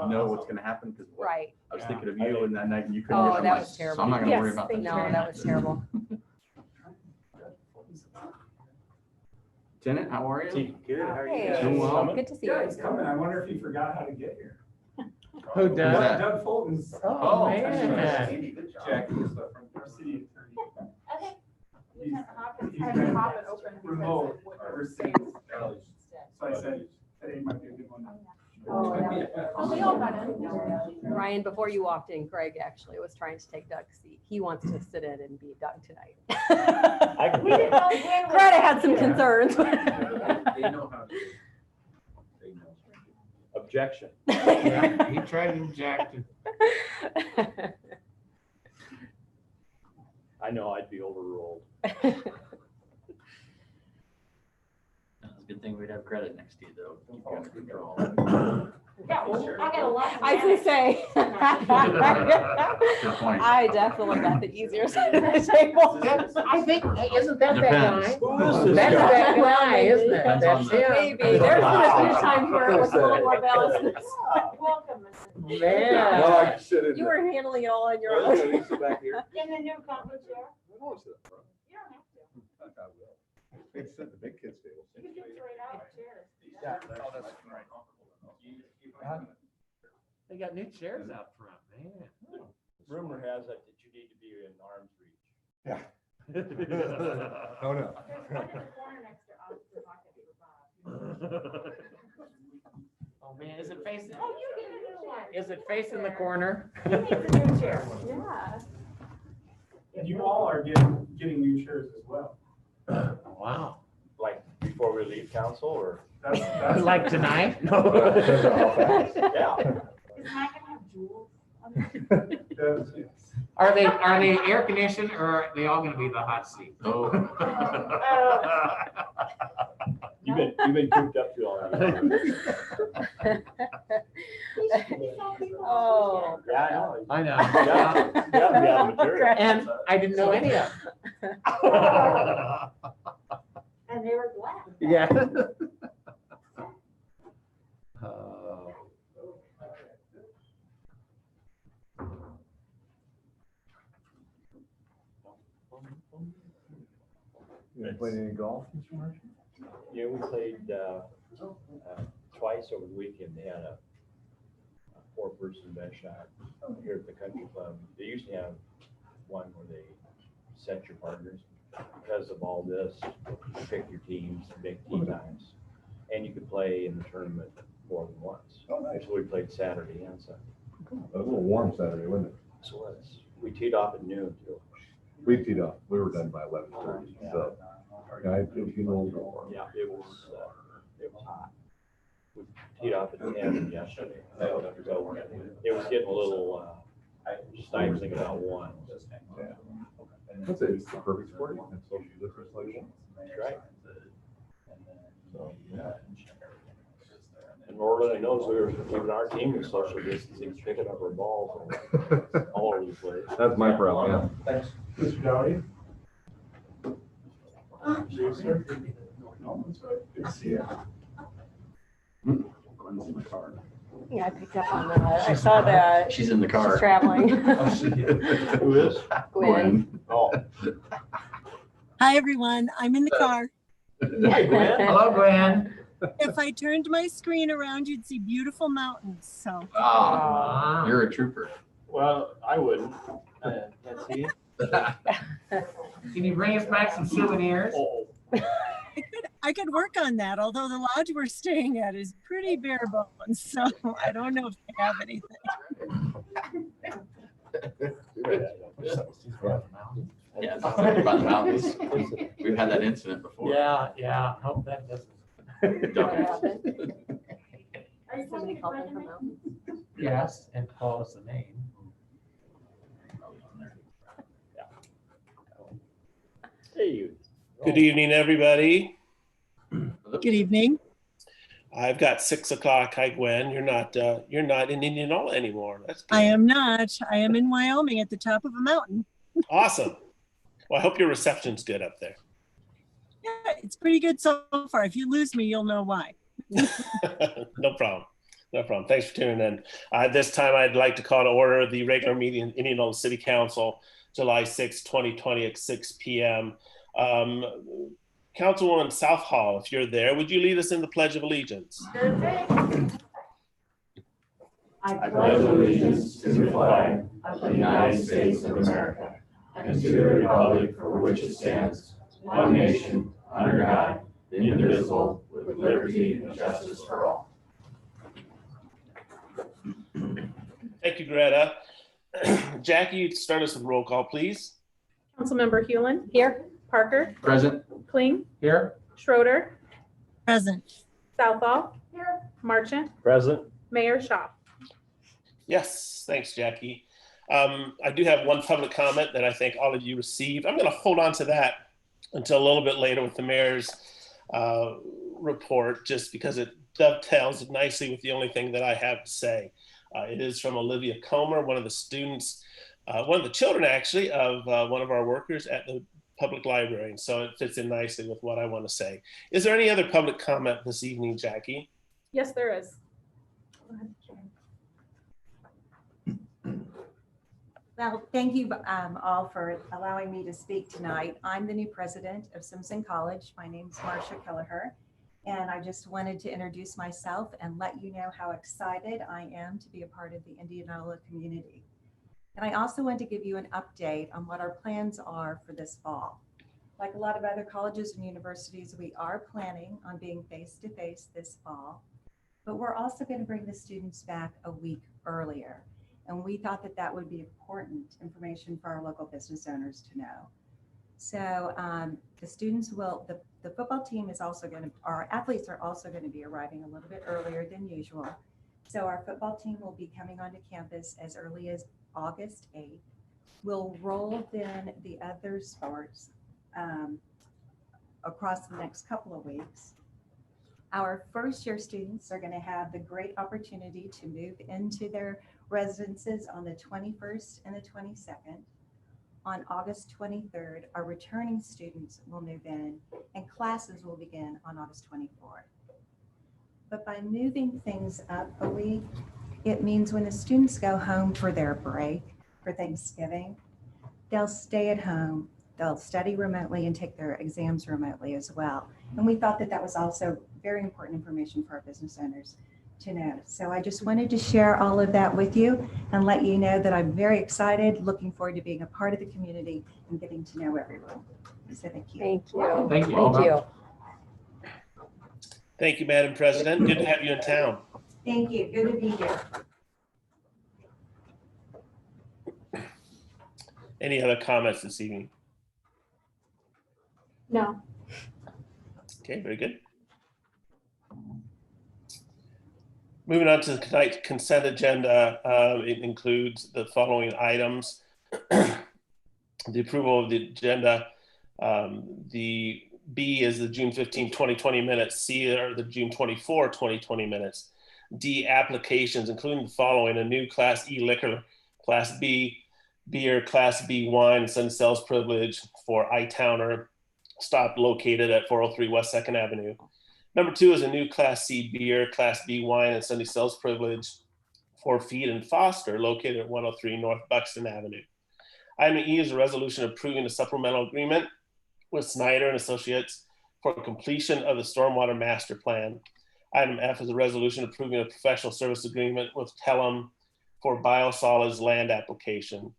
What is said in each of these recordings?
know what's going to happen because Right. I was thinking of you and that night and you couldn't. Oh, get that on. was terrible. So I'm not going to worry about that. No, that was terrible. Janet, how are you? Good. How are you Hey, guys? Doing well. good to see Yeah, you. it's coming. I wonder if he forgot how to get here. Who Who's that? Doug Fulton's. Oh, man. Jackie is from our city attorney. Okay. He's I have to pop it open. remote overseas. So I said, today might be a good one. Oh, Oh, we all got it. Ryan, before you walked in, Greg actually was trying to take Doug's seat. He wants to sit in and be Doug tonight. I can We didn't know when. Fred had some concerns. They know how to. They know. Objection. Yeah, he tried to object. I know I'd be overruled. That's a good thing we'd have credit next to you though. Keep you under control. Yeah, well, I got a lot. I was gonna say. Good point. I definitely got the easier side of the table. I think, isn't that Depends. that guy? Who is this That's guy? that guy, isn't it? Depends on That's the- him. Maybe. There's been a few times where it was a little more balanced. Welcome. Man. You were handling it all on your Well, own. Lisa back here. In the new comfort chair. You don't have to. It's at the big kids table. You can just right out chairs. They got new chairs out front, man. Rumor has it that you need to be in arm's reach. Yeah. Oh, no. There's one in the corner next to us, the bucket for Bob. Oh, man, is it facing, Oh, you get a new one. is it facing the corner? He needs a new chair. Yeah. And you all are getting new chairs as well. Wow. Like before we leave council or? That's Like tonight? Yeah. Is Mike gonna have jewels? yes. Are they air conditioned or are they all gonna be the hot seat? Oh. You've been cooped up too long. Oh. Yeah, I know. I know. Yeah, yeah, yeah, material. And I didn't know any of And they were black. them. Yeah. You been playing any golf, Mr. Marshall? Yeah, we played twice over the weekend. They had a four-person bench shot here at the country club. They usually have one where they set your partners. Because of all this, you pick your teams, big tee times, and you could play in the tournament more than once. Oh, nice. So we played Saturday and Sunday. It was a little warm Saturday, wasn't it? So we teed off at noon too. We teed off. We were done by 11:30, so. Yeah, it was getting a little warm. Yeah, it was hot. We teed off at 10 yesterday. So it was getting a little stifling about 1. Yeah. That's it. It's the perfect sport. It's social legislation. That's right. So, yeah. And Orlando knows we were, even our team was social distancing, picking up our balls all over the place. That's my problem, Thanks. Mr. Downey? Sir? No, that's right. Good to see you. Gwen's in the car. Yeah, I picked up on that. I saw that. She's in the She's car. traveling. Who is? Gwen. Oh. Hi, everyone. I'm in the car. Hi, Gwen. Hello, Gwen. If I turned my screen around, you'd see beautiful mountains. So Ah, you're a trooper. Well, I wouldn't. Let's see. Can you bring us back some souvenirs? Oh, I could work on that, although the lodge we're staying at is pretty bare bones. So I don't know if they have anything. Yeah, it's by the mountains. We've had that incident before. Yeah. Hope that doesn't. What happened? Are you Somebody coming called to in from mountains? Yes, and call us the name. hey, you. Good evening, everybody. Good evening. I've got 6 o'clock. Hi, Gwen. You're not in Indianola anymore. That's good. I am not. I am in Wyoming at the top of a mountain. Awesome. Well, I hope your reception's good up there. Yeah, it's pretty good so far. If you lose me, you'll know why. No problem. No problem. Thanks for tuning in. This time I'd like to call to order the regular meeting in Indianola City Council, July 6, 2020 at 6 p.m. Councilwoman Southall, if you're there, would you lead us in the Pledge of Allegiance? I pledge allegiance to the flag of the United States of America and to the republic for which it stands, one nation, under God, indivisible, with liberty and justice for all. Thank you, Greta. Jackie, you'd start us with roll call, please. Councilmember Hewlin. Here. Parker. Present. Kling. Here. Schroeder. Present. Southall. Here. Marchant. Present. Mayor Shaw. Yes, thanks, Jackie. I do have one public comment that I think all of you received. I'm going to hold on to that until a little bit later with the mayor's report, just because it dovetails nicely with the only thing that I have to say. It is from Olivia Comer, one of the students, one of the children actually, of one of our workers at the public library. And so it fits in nicely with what I want to say. Is there any other public comment this evening, Jackie? Yes, there is. Well, thank you all for allowing me to speak tonight. I'm the new president of Simpson College. My name's Marcia Kelleher, and I just wanted to introduce myself and let you know how excited I am to be a part of the Indianola community. And I also want to give you an update on what our plans are for this fall. Like a lot of other colleges and universities, we are planning on being face-to-face this fall, but we're also going to bring the students back a week earlier. And we thought that that would be important information for our local business owners to know. So the students will, the football team is also going to, our athletes are also going to be arriving a little bit earlier than usual. So our football team will be coming onto campus as early as August 8th. We'll roll then the other sports across the next couple of weeks. Our first year students are going to have the great opportunity to move into their residences on the 21st and the 22nd. On August 23rd, our returning students will move in and classes will begin on August 24th. But by moving things up a week, it means when the students go home for their break for Thanksgiving, they'll stay at home, they'll study remotely and take their exams remotely as well. And we thought that that was also very important information for our business owners to know. So I just wanted to share all of that with you and let you know that I'm very excited, looking forward to being a part of the community and getting to know everyone. So thank you. Thank you. Thank you. Thank you. Thank you, Madam President. Good to have you in town. Thank you. Good to be here. Any other comments this evening? No. Okay, very good. Moving on to tonight's consent agenda, it includes the following items. The approval of the agenda. The B is the June 15, 2020 minutes. C are the June 24, 2020 minutes. D, applications, including the following: a new Class E liquor, Class B beer, Class B wine, and Sunday sales privilege for I-Towner stop located at 403 West 2nd Avenue. Number 2 is a new Class C beer, Class B wine, and Sunday sales privilege for Feed and Foster located at 103 North Buxton Avenue. Item E is a resolution approving a supplemental agreement with Snyder and Associates for completion of the Stormwater Master Plan. Item F is a resolution approving a professional service agreement with Telum for biosolids land application.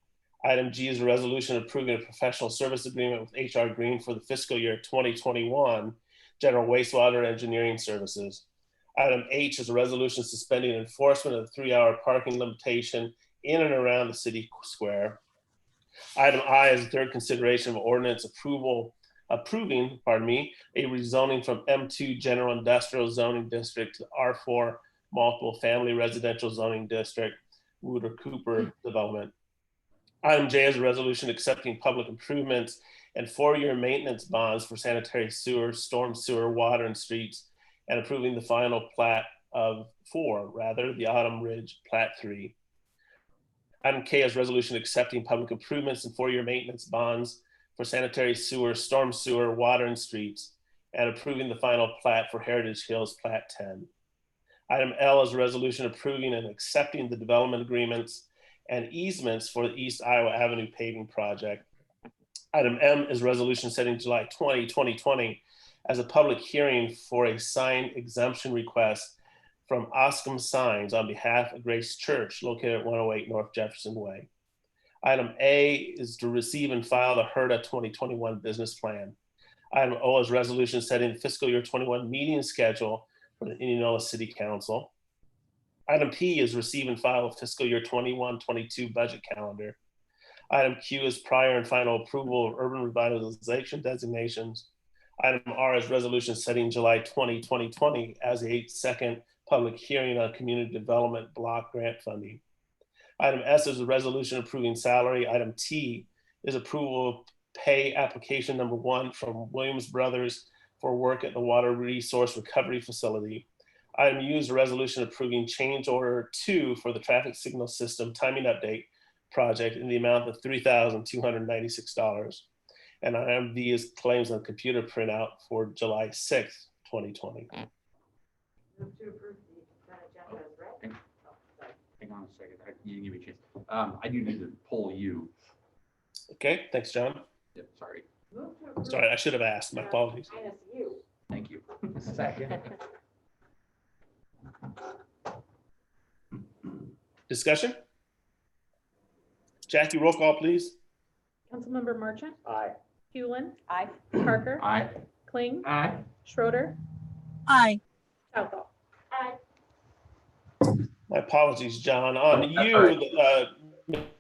Item G is a resolution approving a professional service agreement with HR Green for the fiscal year 2021 general wastewater engineering services. Item H is a resolution suspending enforcement of the 3-hour parking limitation in and around the city square. Item I is the third consideration of ordinance approving a rezoning from M2 General Industrial Zoning District to R4 Multiple Family Residential Zoning District, Wooter Cooper Development. Item J is a resolution accepting public improvements and 4-year maintenance bonds for sanitary sewer, storm sewer, water, and streets, and approving the final plat of the Autumn Ridge Plat 3. Item K is resolution accepting public improvements and 4-year maintenance bonds for sanitary sewer, storm sewer, water, and streets, and approving the final plat for Heritage Hills Plat 10. Item L is a resolution approving and accepting the development agreements and easements for the East Iowa Avenue paving project. Item M is resolution setting July 20, 2020 as a public hearing for a sign exemption request from Oscom Signs on behalf of Grace Church located at 108 North Jefferson Way. Item A is to receive and file the HERDA 2021 business plan. Item O is resolution setting the fiscal year 21 meeting schedule for the Indianola City Council. Item P is receive and file a fiscal year 21-22 budget calendar. Item Q is prior and final approval of urban revitalization designations. Item R is resolution setting July 20, 2020 as a second public hearing on community development block grant funding. Item S is a resolution approving salary. Item T is approval of pay application number 1 from Williams Brothers for work at the Water Resource Recovery Facility. Item U is a resolution approving change order 2 for the traffic signal system timing update project in the amount of $3,296. And item V is claims on computer printout for July 6th, 2020. Hang on a second. You didn't give me a chance. I do need to poll you. Okay, thanks, John. Yep, sorry. Sorry, I should have asked. My apologies. Thank you. Second. Discussion? Jackie, roll call, please. Councilmember Marchant, Aye. Hewlin, Aye. Parker, Aye. Kling, Aye. Schroeder, Aye. Southall. My apologies, John. On you,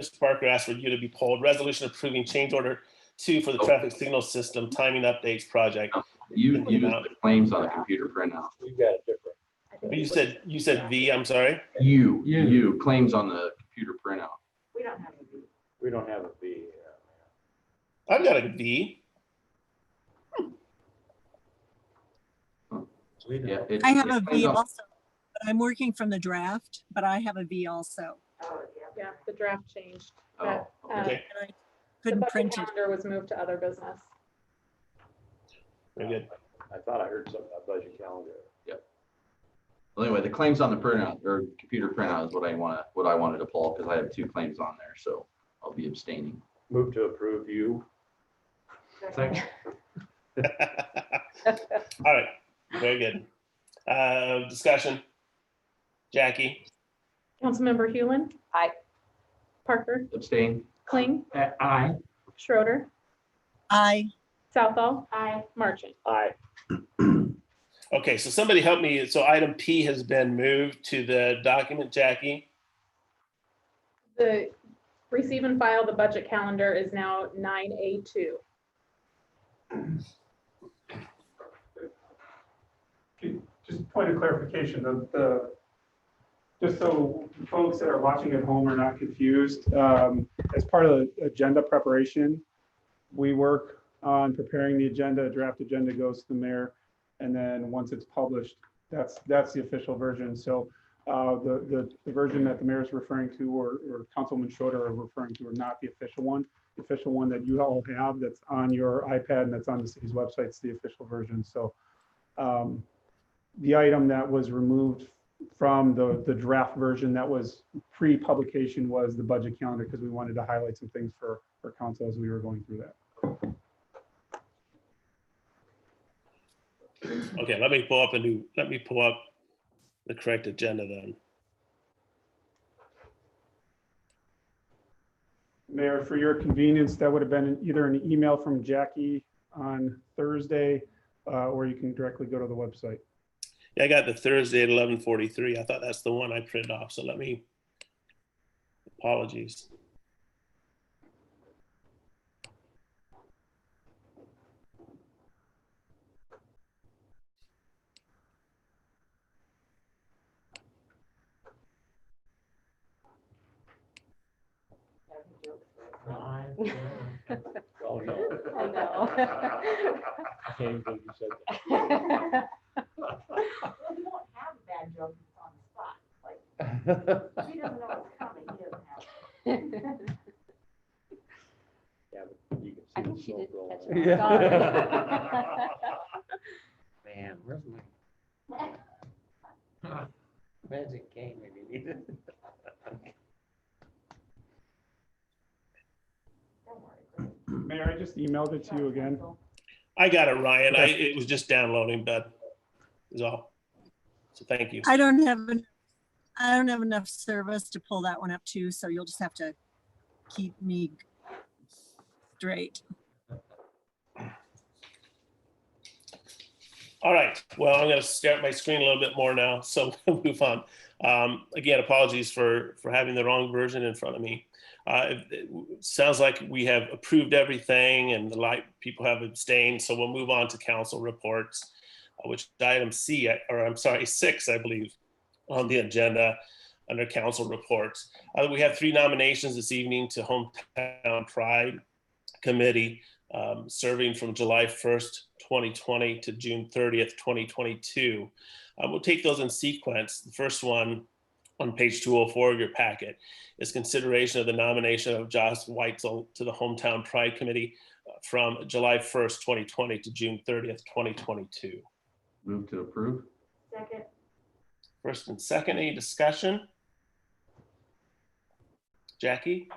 Mr. Parker asked for you to be polled. Resolution approving change order 2 for the traffic signal system timing updates project. You used the claims on a computer printout. You got it different. You said V, I'm sorry. You claims on the computer printout. We don't have a B. I've got a V. Yeah, I have a V also, but I'm working from the draft, but I have a V also. Yeah, the draft changed. Oh, That, okay. And I The couldn't budget print it. calendar was moved to other business. Very good. I thought I heard something about budget calendar. Well, anyway, the claims on the printout or computer printout is what I wanted to pull because I have 2 claims on there, so I'll be abstaining. Move to approve you. Second. All right, very good. Discussion. Jackie. Councilmember Hewlin. Aye. Parker, Abstain. Kling, Aye. Schroeder, Aye. Southall. Marchant. Aye. Okay, so somebody help me. So item P has been moved to the document, Jackie. The receive and file the budget calendar is now 9A2. Just point of clarification, just so folks that are watching at home are not confused, as part of the agenda preparation, we work on preparing the agenda, draft agenda goes to the mayor, and then once it's published, that's the official version. So the version that the mayor is referring to or Councilman Schroeder are referring to are not the official one. The official one that you all have that's on your iPad and that's on the city's website is the official version. So the item that was removed from the draft version that was pre-publication was the budget calendar because we wanted to highlight some things for council as we were going through that. Okay, let me pull up the correct agenda then. Mayor, for your convenience, that would have been either an email from Jackie on Thursday, or you can directly go to the website. Yeah, I got the Thursday at 11:43. I thought that's the one I printed off. So apologies. Oh, no. I know. I can't believe you said that. Well, you don't have a bad joke on the spot. Like, he doesn't know what's coming. He doesn't have. Yeah, but you I can think see she the did smoke catch rolling. it. Sorry. Man, where's my? Magic cane maybe needed. Mayor, I just emailed it to you again. I got it, Ryan. Okay. It was just downloading, but is all. So thank you. I don't have enough service to pull that one up too, so you'll just have to keep me straight. All right. Well, I'm going to stare at my screen a little bit more now, so we'll move on. Again, apologies for having the wrong version in front of me. It sounds like we have approved everything and the people have abstained, so we'll move on to council reports, which item 6, I believe, on the agenda under council reports. We have 3 nominations this evening to Hometown Pride Committee, serving from July 1st, 2020 to June 30th, 2022. We'll take those in sequence. The first one on page 204 of your packet is consideration of the nomination of Josh Weitzel to the Hometown Pride Committee from July 1st, 2020 to June 30th, 2022. Move to approve. Second. First and second, any discussion? Jackie?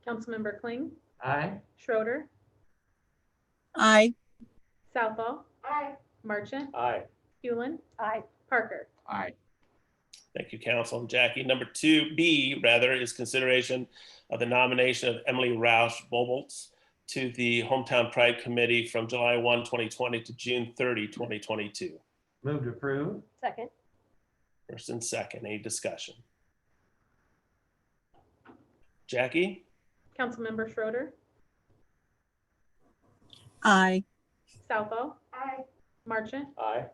Councilmember Kling, Aye. Schroeder, Aye. Southall, Aye. Marchant, Aye. Hewlin, Aye. Parker. Aye. Thank you, Council. And Jackie. Number 2B, rather, is consideration of the nomination of Emily Roush Bobolts to the Hometown Pride Committee from July 1, 2020 to June 30, 2022. Move to approve. Second. First and second, any discussion? Jackie? Councilmember Schroeder, Aye. Southall, Aye. Marchant, Aye.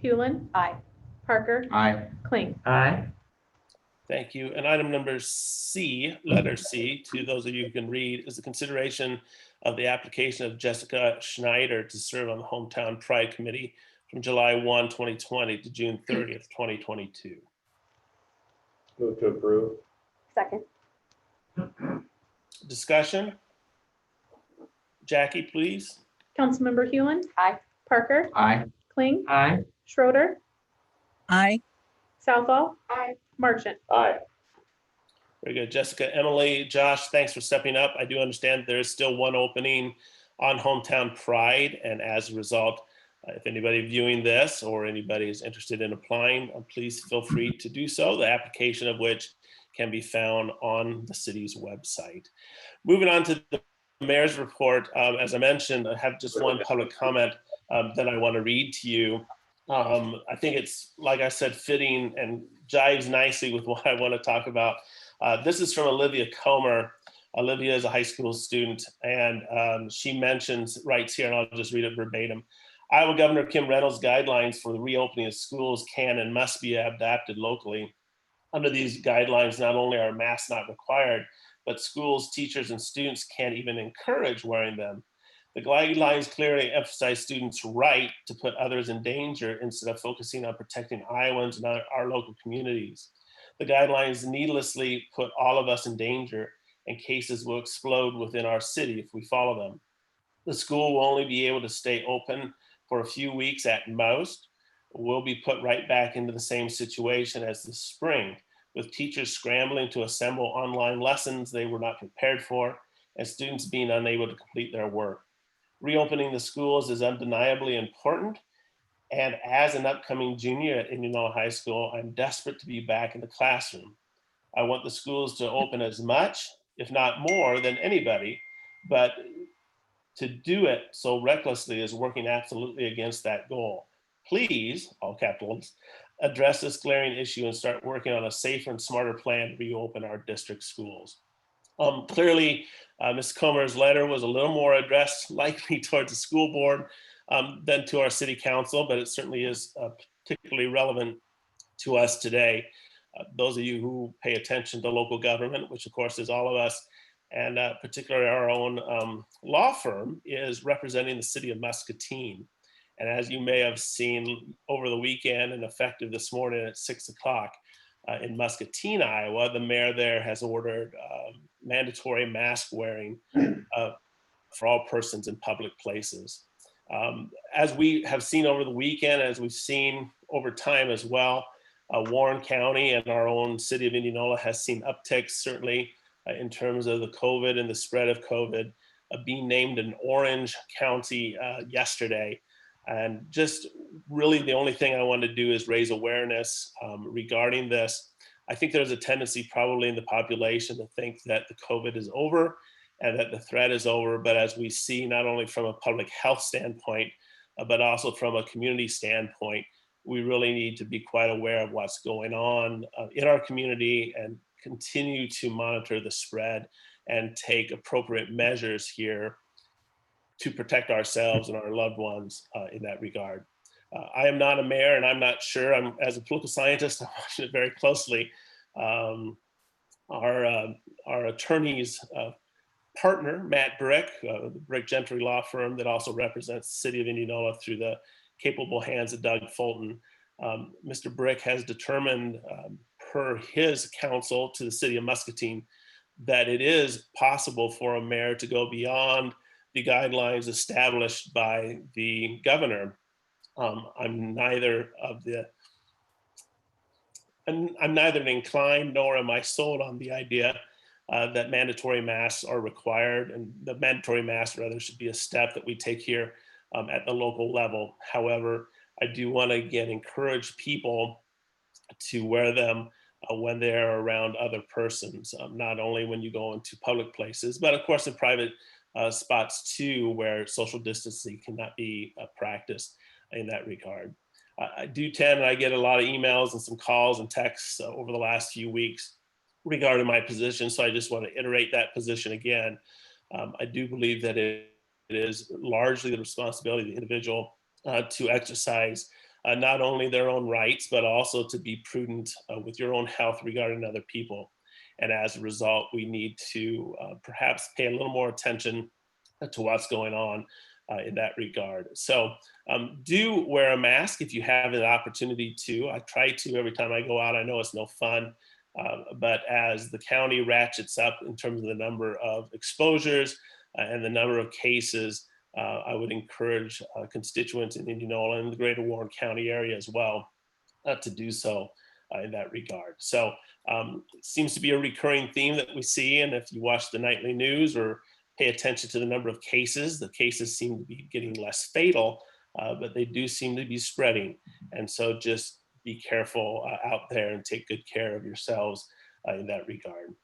Hewlin, Aye. Parker, Aye. Kling. Aye. Thank you. And item number C, letter C, to those of you who can read, is the consideration of the application of Jessica Schneider to serve on the Hometown Pride Committee from July 1, 2020 to June 30th, 2022. Move to approve. Second. Discussion? Jackie, please. Councilmember Hewlin. Aye. Parker, Aye. Kling, Aye. Schroeder, Aye. Southall, Aye. Marchant. Aye. Very good. Jessica, Emily, Josh, thanks for stepping up. I do understand there is still one opening on Hometown Pride, and as a result, if anybody viewing this or anybody is interested in applying, please feel free to do so, the application of which can be found on the city's website. Moving on to the mayor's report, as I mentioned, I have just one public comment that I want to read to you. I think it's, like I said, fitting and jives nicely with what I want to talk about. This is from Olivia Comer. Olivia is a high school student, and she writes here, and I'll just read it verbatim. Iowa Governor Kim Reynolds' guidelines for the reopening of schools can and must be adapted locally. Under these guidelines, not only are masks not required, but schools, teachers, and students can't even encourage wearing them. The guidelines clearly emphasize students' right to put others in danger instead of focusing on protecting Iowans and our local communities. The guidelines needlessly put all of us in danger, and cases will explode within our city if we follow them. The school will only be able to stay open for a few weeks at most. We'll be put right back into the same situation as this spring, with teachers scrambling to assemble online lessons they were not prepared for, and students being unable to complete their work. Reopening the schools is undeniably important, and as an upcoming junior at Indianola High School, I'm desperate to be back in the classroom. I want the schools to open as much, if not more, than anybody, but to do it so recklessly is working absolutely against that goal. Please, all capitals, address this glaring issue and start working on a safer and smarter plan to reopen our district schools. Clearly, Ms. Comer's letter was a little more addressed likely towards the school board than to our city council, but it certainly is particularly relevant to us today. Those of you who pay attention to local government, which of course is all of us, and particularly our own law firm, is representing the city of Muscatine. And as you may have seen over the weekend and effective this morning at 6 o'clock in Muscatine, Iowa, the mayor there has ordered mandatory mask wearing for all persons in public places. As we have seen over the weekend, as we've seen over time as well, Warren County and our own city of Indianola has seen upticks, certainly in terms of the COVID and the spread of COVID, being named an orange county yesterday. And just really the only thing I want to do is raise awareness regarding this. I think there's a tendency probably in the population to think that the COVID is over and that the threat is over. But as we see, not only from a public health standpoint, but also from a community standpoint, we really need to be quite aware of what's going on in our community and continue to monitor the spread and take appropriate measures here to protect ourselves and our loved ones in that regard. I am not a mayor, and I'm not sure. As a political scientist, I'm watching it very closely. Our attorney's partner, Matt Brick, the Brick Gentry law firm that also represents the city of Indianola through the capable hands of Doug Fulton. Mr. Brick has determined per his counsel to the city of Muscatine that it is possible for a mayor to go beyond the guidelines established by the governor. I'm neither inclined nor am I sold on the idea that mandatory masks are required, and the mandatory mask rather should be a step that we take here at the local level. However, I do want to again encourage people to wear them when they're around other persons, not only when you go into public places, but of course in private spots too, where social distancing cannot be practiced in that regard. I get a lot of emails and some calls and texts over the last few weeks regarding my position. So I just want to iterate that position again. I do believe that it is largely the responsibility of the individual to exercise not only their own rights, but also to be prudent with your own health regarding other people. And as a result, we need to perhaps pay a little more attention to what's going on in that regard. So do wear a mask if you have an opportunity to. I try to every time I go out. I know it's no fun, but as the county ratchets up in terms of the number of exposures and the number of cases, I would encourage constituents in Indianola and the greater Warren County area as well to do so in that regard. So it seems to be a recurring theme that we see. And if you watch the nightly news or pay attention to the number of cases, the cases seem to be getting less fatal, but they do seem to be spreading. And so just be careful out there and take good care of yourselves in that regard.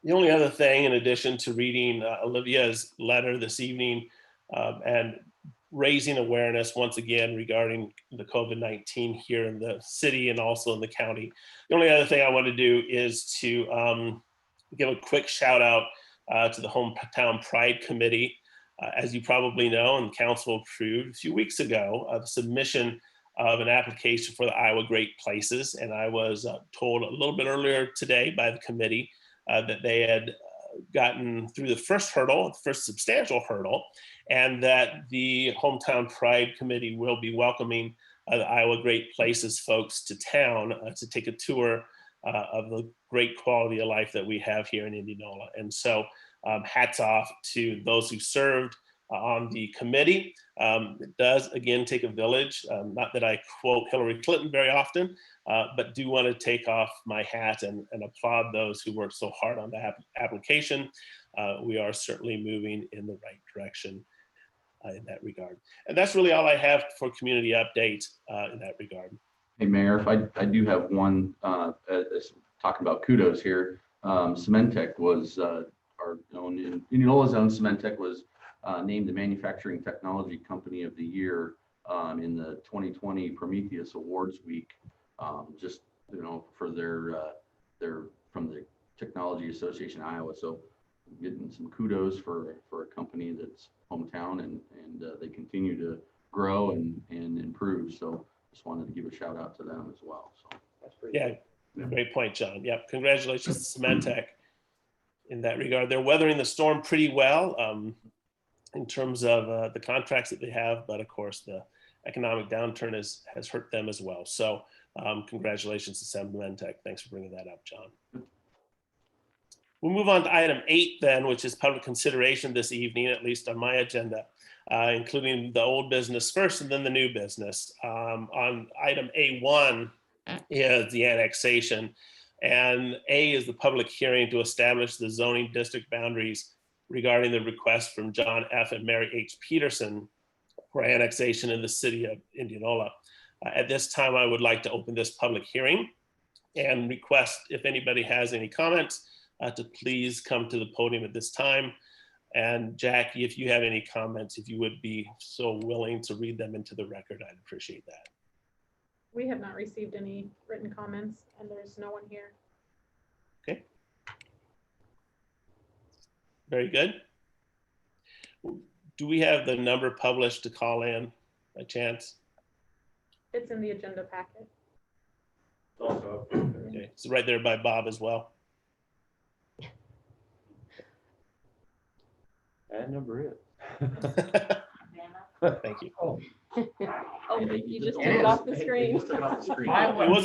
The only other thing, in addition to reading Olivia's letter this evening and raising awareness once again regarding the COVID-19 here in the city and also in the county, the only other thing I want to do is to give a quick shout out to the Hometown Pride Committee. As you probably know, and council approved a few weeks ago, the submission of an application for the Iowa Great Places. And I was told a little bit earlier today by the committee that they had gotten through the first hurdle, the first substantial hurdle, and that the Hometown Pride Committee will be welcoming the Iowa Great Places folks to town to take a tour of the great quality of life that we have here in Indianola. And so hats off to those who served on the committee. It does, again, take a village. Not that I quote Hillary Clinton very often, but do want to take off my hat and applaud those who worked so hard on the application. We are certainly moving in the right direction in that regard. And that's really all I have for community update in that regard. Hey, Mayor, if I do have one, talking about kudos here. Cementech was, our own, Indianola's own Cementech was named the Manufacturing Technology Company of the Year in the 2020 Prometheus Awards Week, just, for their from the Technology Association of Iowa. So getting some kudos for a company that's hometown and they continue to grow and improve. So just wanted to give a shout out to them as well. So That's pretty Yeah, great point, John. Yep, congratulations to Cementech in that regard. They're weathering the storm pretty well in terms of the contracts that they have, but of course the economic downturn has hurt them as well. So congratulations to Cementech. Thanks for bringing that up, John. We'll move on to item 8 then, which is public consideration this evening, at least on my agenda, including the old business first and then the new business. On item A1, is the annexation. And A is the public hearing to establish the zoning district boundaries regarding the request from John F. and Mary H. Peterson for annexation in the city of Indianola. At this time, I would like to open this public hearing and request if anybody has any comments to please come to the podium at this time. And Jackie, if you have any comments, if you would be so willing to read them into the record, I'd appreciate that. We have not received any written comments and there's no one here. Okay. Very good. Do we have the number published to call in by chance? It's in the agenda packet. Okay, it's right there by Bob as well. That number is. Thank you. Oh, you just took it off the screen. It was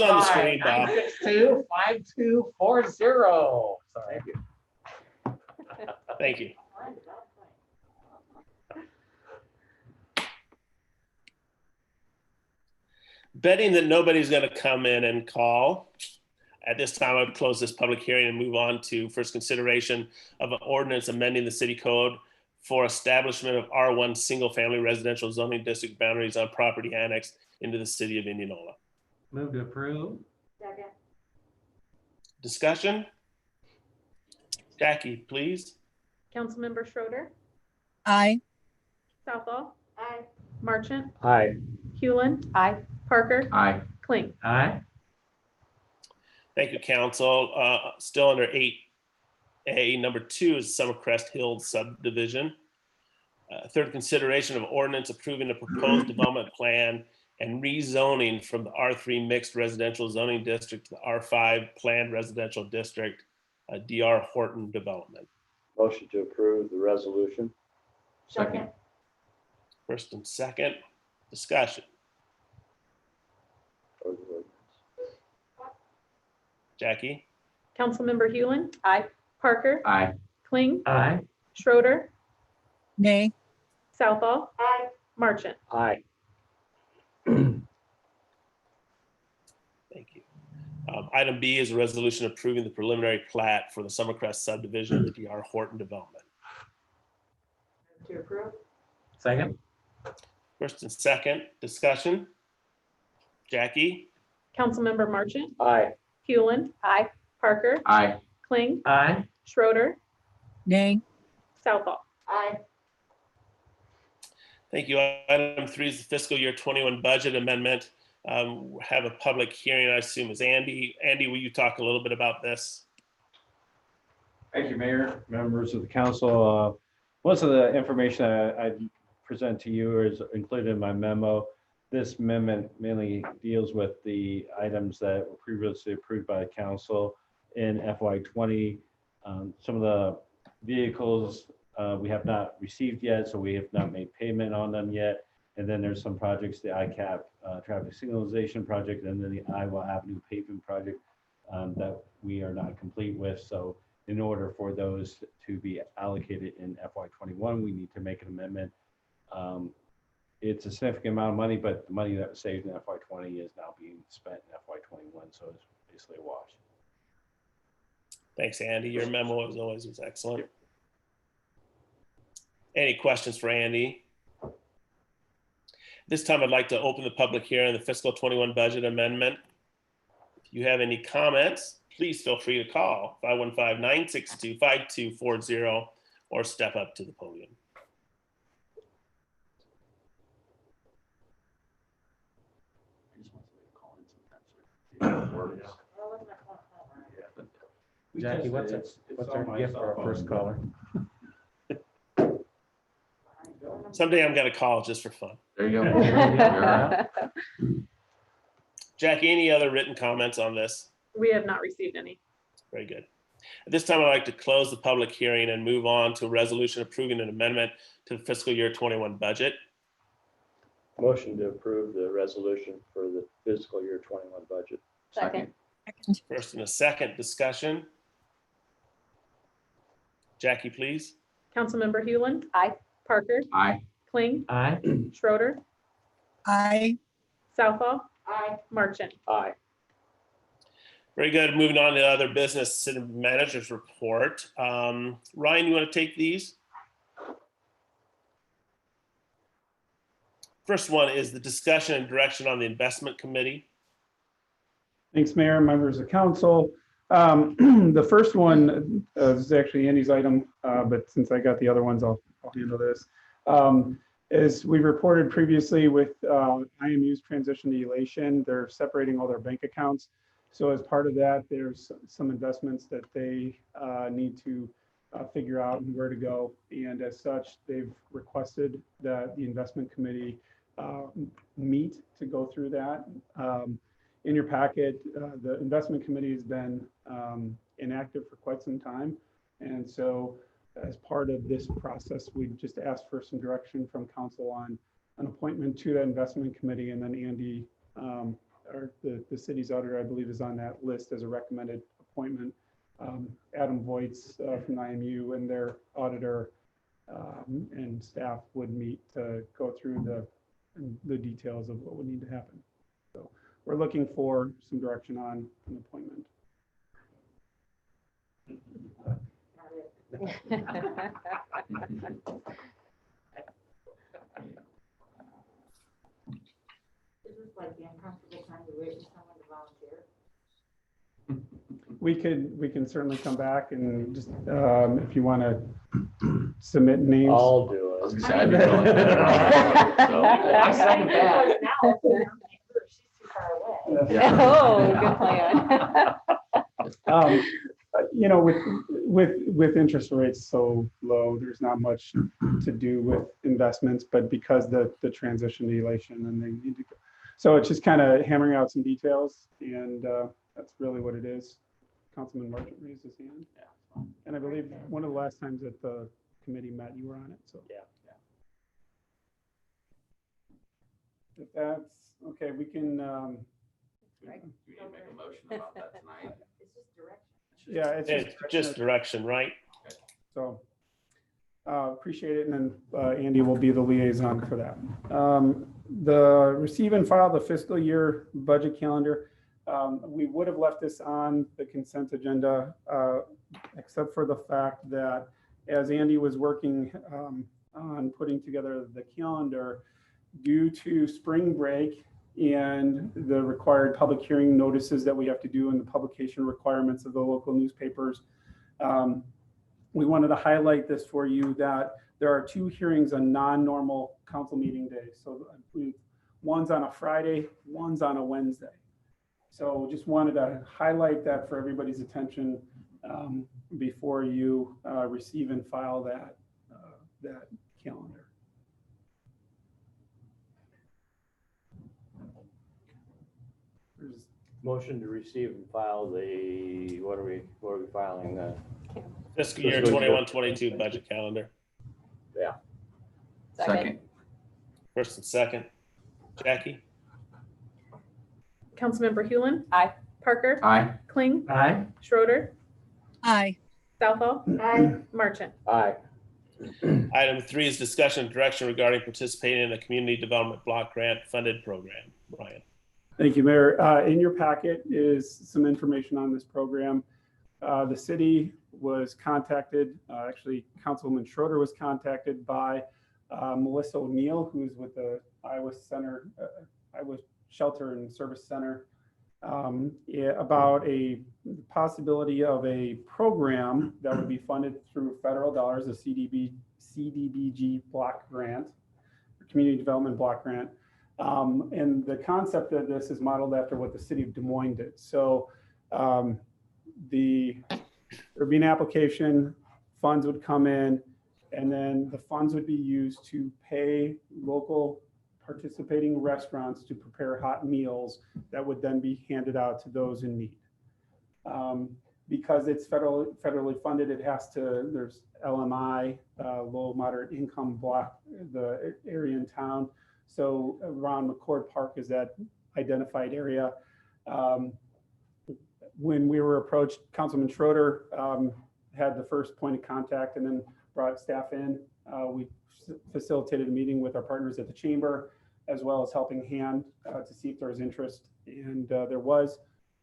on the screen, Bob. 962-5240. Sorry. Thank you. Betting that nobody's going to come in and call, at this time, I would close this public hearing and move on to first consideration of an ordinance amending the city code for establishment of R1 single-family residential zoning district boundaries on property annexed into the city of Indianola. Move to approve. Second. Discussion? Jackie, please. Councilmember Schroeder, Aye. Southall, Aye. Marchant, Aye. Hewlin, Aye. Parker, Aye. Kling. Aye. Thank you, council. Still under 8A, number 2 is Summercrest Hills subdivision. Third consideration of ordinance approving a proposed development plan and rezoning from the R3 mixed residential zoning district to the R5 planned residential district, DR Horton development. Motion to approve the resolution. Second. First and second, discussion. Jackie? Councilmember Hewlin, Aye. Parker, Aye. Kling, Aye. Schroeder, Nay. Southall, Aye. Marchant. Aye. Thank you. Item B is a resolution approving the preliminary plat for the Summercrest subdivision of the DR Horton development. To approve. Second. First and second, discussion. Jackie? Councilmember Marchant, Aye. Hewlin, Aye. Parker, Aye. Kling, Aye. Schroeder, Nay. Southall. Aye. Thank you. Item 3 is the fiscal year 21 budget amendment. Have a public hearing, I assume, is Andy. Andy, will you talk a little bit about this? Thank you, Mayor, members of the council. Most of the information I present to you is included in my memo. This amendment mainly deals with the items that were previously approved by the council in FY20. Some of the vehicles we have not received yet, so we have not made payment on them yet. And then there's some projects, the ICAP traffic signalization project, and then the Iowa Avenue paving project that we are not complete with. So in order for those to be allocated in FY21, we need to make an amendment. It's a significant amount of money, but the money that was saved in FY20 is now being spent in FY21, so it's basically a wash. Thanks, Andy. Your memo, as always, was excellent. Any questions for Andy? This time, I'd like to open the public hearing on the fiscal 21 budget amendment. If you have any comments, please feel free to call 515-962-5240 or step up to the podium. Jackie, what's our gift for our first caller? Someday I'm gonna call just for fun. There you go. Jackie, any other written comments on this? We have not received any. Very good. At this time, I'd like to close the public hearing and move on to a resolution approving an amendment to the fiscal year 21 budget. Motion to approve the resolution for the fiscal year 21 budget. Second. First and a second, discussion. Jackie, please. Councilmember Hewlin, Aye. Parker, Aye. Kling, Aye. Schroeder, Aye. Southall, Aye. Marchant. Aye. Very good. Moving on to other business, city managers report. Ryan, you want to take these? First one is the discussion and direction on the investment committee. Thanks, Mayor, members of council. The first one is actually Andy's item, but since I got the other ones, I'll handle this. As we reported previously with IMU's transition to Elation, they're separating all their bank accounts. So as part of that, there's some investments that they need to figure out and where to go. And as such, they've requested that the investment committee meet to go through that. In your packet, the investment committee has been inactive for quite some time. And so as part of this process, we just asked for some direction from council on an appointment to that investment committee. And then Andy, or the city's auditor, I believe, is on that list as a recommended appointment. Adam Voits from IMU and their auditor and staff would meet to go through the details of what would need to happen. So we're looking for some direction on an appointment. Is this like the uncomfortable time to wait for someone to volunteer? We can certainly come back and just if you want to submit names. I'll do it. I was gonna say, I'd be willing. So, I second that. Now, I'm she's too far away. Yeah. Oh, good plan. You know, with interest rates so low, there's not much to do with investments, but because the transition to Elation and they need to go. So it's just kind of hammering out some details, and that's really what it is. Councilman Marchant raised his hand. Yeah. And I believe one of the last times that the committee met, you were on it, so. Yeah. If that's, okay, we can, we need to make a motion about that tonight. It's just direction. yeah, it's It's just direction, right? So appreciate it. And then Andy will be the liaison for that. The receive and file the fiscal year budget calendar. We would have left this on the consent agenda, except for the fact that as Andy was working on putting together the calendar, due to spring break and the required public hearing notices that we have to do and the publication requirements of the local newspapers, we wanted to highlight this for you that there are 2 hearings on non-normal council meeting days. So one's on a Friday, one's on a Wednesday. So just wanted to highlight that for everybody's attention before you receive and file that calendar. Motion to receive and file the, what are we filing? Fiscal year 21-22 budget calendar. Yeah. Second. First and second. Jackie? Councilmember Hewlin? Aye. Parker? Aye. Kling? Aye. Schroeder? Aye. Southall? Aye. Marchant? Aye. Item 3 is discussion and direction regarding participating in a community development block grant funded program. Ryan. Thank you, Mayor. In your packet is some information on this program. The city was contacted, actually Councilwoman Schroeder was contacted by Melissa O'Neill, who's with the Iowa Center, Iowa Shelter and Service Center, about a possibility of a program that would be funded through federal dollars, a CDBG block grant, community development block grant. And the concept of this is modeled after what the city of Des Moines did. So there'd be an application, funds would come in, and then the funds would be used to pay local participating restaurants to prepare hot meals that would then be handed out to those in need. Because it's federally funded, it has to, there's LMI, low moderate income block, the area in town. So around McCord Park is that identified area. When we were approached, Councilman Schroeder had the first point of contact and then brought staff in. We facilitated a meeting with our partners at the chamber, as well as helping hand to see if there was interest. And there was.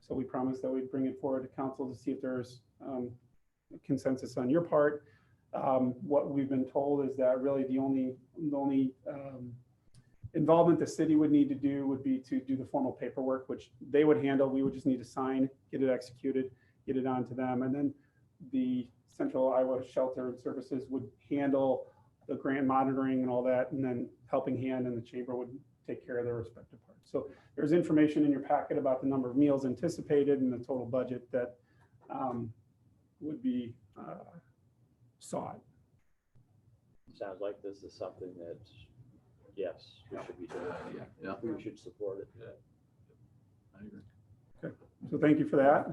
So we promised that we'd bring it forward to council to see if there's consensus on your part. What we've been told is that really the only involvement the city would need to do would be to do the formal paperwork, which they would handle. We would just need to sign, get it executed, get it on to them. And then the Central Iowa Shelter and Services would handle the grant monitoring and all that. And then Helping Hand and the chamber would take care of their respective parts. So there's information in your packet about the number of meals anticipated and the total budget that would be sought. Sounds like this is something that, yes, we should be doing. Yeah. We should support it. I agree. Okay, so thank you for that.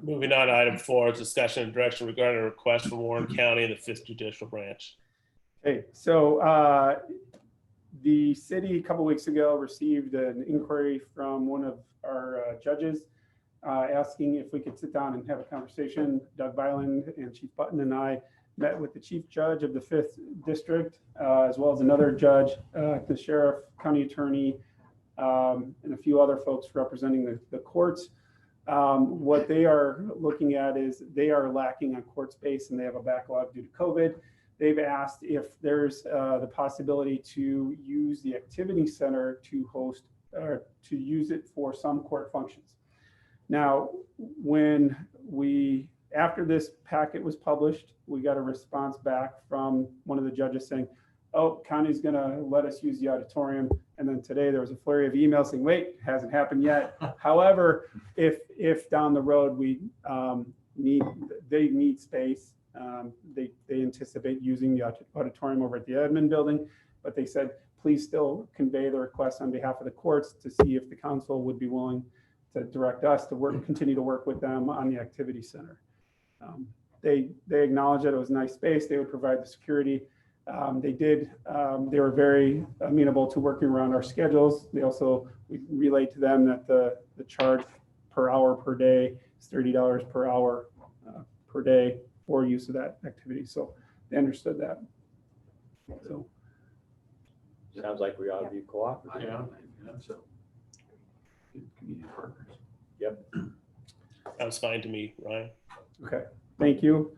Moving on to item 4, discussion and direction regarding a request from Warren County and the 5th Judicial Branch. Okay, so the city a couple weeks ago received an inquiry from one of our judges asking if we could sit down and have a conversation. Doug Byland and Chief Button and I met with the chief judge of the 5th District, as well as another judge, the sheriff, county attorney, and a few other folks representing the courts. What they are looking at is they are lacking on court space and they have a backlog due to COVID. They've asked if there's the possibility to use the activity center to host or to use it for some court functions. Now, after this packet was published, we got a response back from one of the judges saying, oh, county's gonna let us use the auditorium. And then today there was a flurry of emails saying, wait, hasn't happened yet. However, if down the road they need space, they anticipate using the auditorium over at the admin building, but they said, please still convey the request on behalf of the courts to see if the council would be willing to direct us to continue to work with them on the activity center. They acknowledged that it was a nice space. They would provide the security. They were very amenable to working around our schedules. We relayed to them that the charge per hour per day is $30 per hour per day for use of that activity. So they understood that. So sounds like we ought to be cooperative. Yeah, so good community partners. Yep. Sounds fine to me, Ryan. Okay, thank you.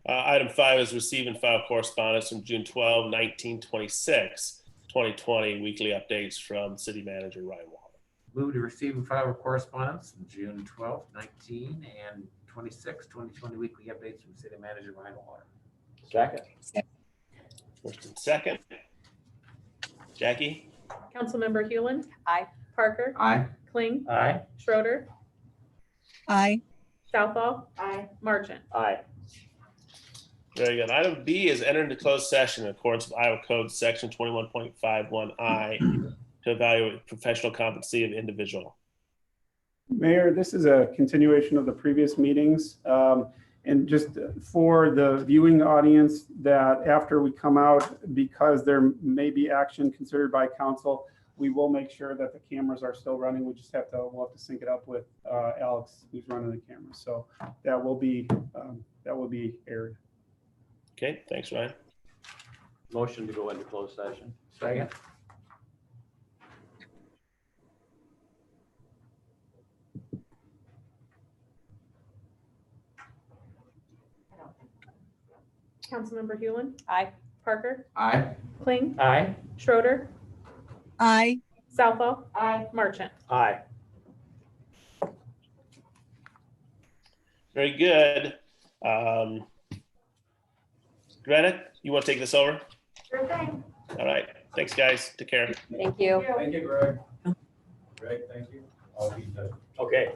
Item 5 is receive and file correspondence from June 12, 19, 26, 2020, weekly updates from City Manager Ryan Waller. Move to receive and file correspondence from June 12, 19, and 26, 2020 weekly updates from City Manager Ryan Waller. Second. First and second. Jackie? Councilmember Hewland. Aye. Parker. Aye. Kling. Aye. Schroeder. Aye. Southall. Aye. Marchant. Aye. Very good. Item B is enter into closed session in accordance with Iowa Code Section 21.51I to evaluate professional competency of individual. Mayor, this is a continuation of the previous meetings. And just for the viewing audience, that after we come out, because there may be action considered by council, we will make sure that the cameras are still running. We'll have to sync it up with Alex, who's running the camera. So that will be aired. Okay, thanks, Ryan. Motion to go into closed session. Second. Councilmember Hewland. Aye. Parker. Aye. Kling. Aye. Schroeder. Aye. Southall. Aye. Marchant. Aye. Very good. Greta, you want to take this over? Sure thing. All right. Thanks, guys. Take care. Thank you. Thank you, Greg. Greg, thank you. Okay.